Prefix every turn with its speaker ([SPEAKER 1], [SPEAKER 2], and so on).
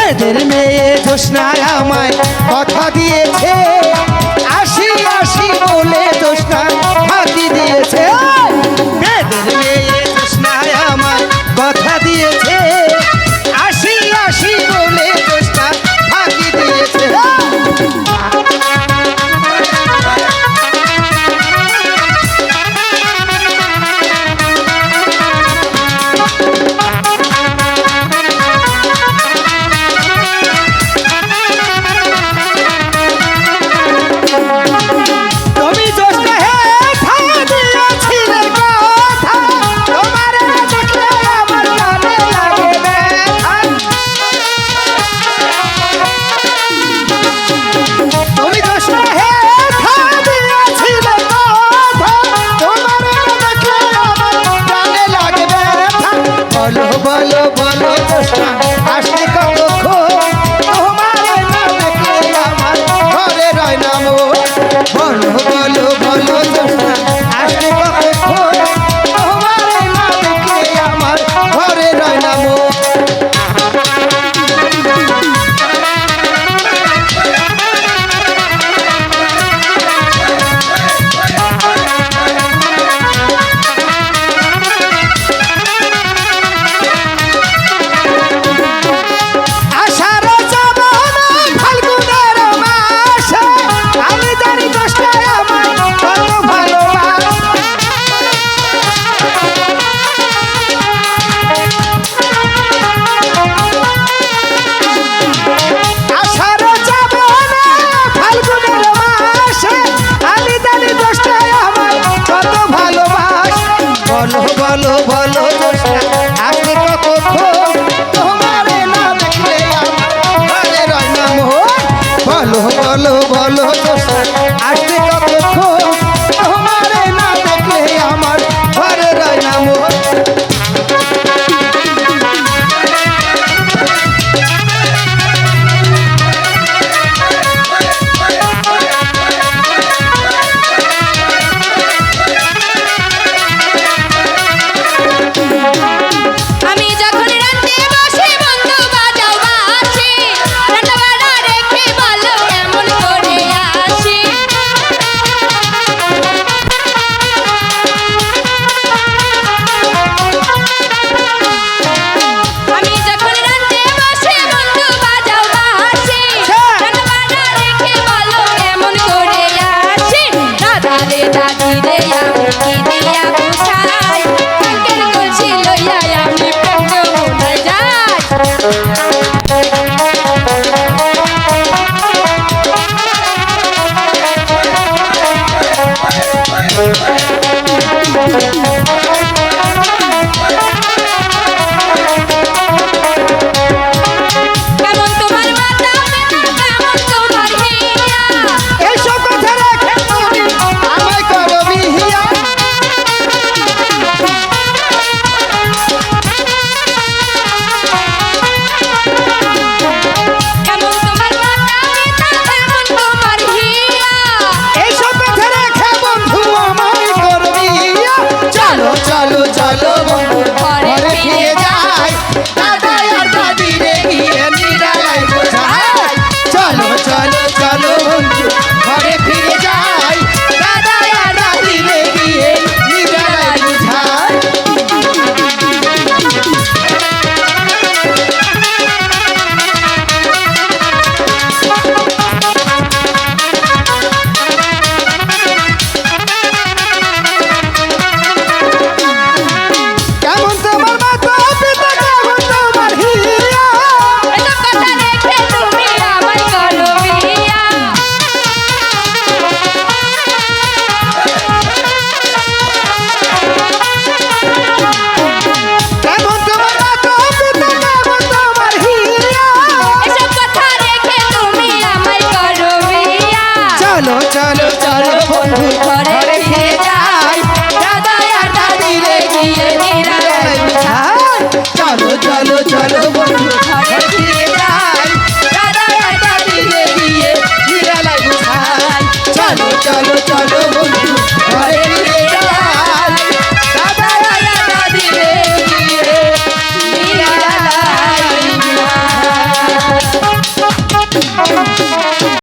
[SPEAKER 1] বেদের মেয়ে জোসনায় আমায় কথা দিয়েছে, আসি আসি বলে জোসনা ফাঁকি দিয়েছে। বেদের মেয়ে জোসনায় আমায় কথা দিয়েছে, আসি আসি বলে জোসনা ফাঁকি দিয়েছে। বলো বলো জোসনা আসলে কতক্ষণ, তোমার না দেখলে আমার ঘরে রয় না মন। বলো বলো বলো জোসনা আসলে কতক্ষণ, তোমার না দেখলে আমার ঘরে রয় না মন। বলো বলো বলো জোসনা আসলে কতক্ষণ, তোমার না দেখলে আমার ঘরে রয় না মন। বলো বলো বলো।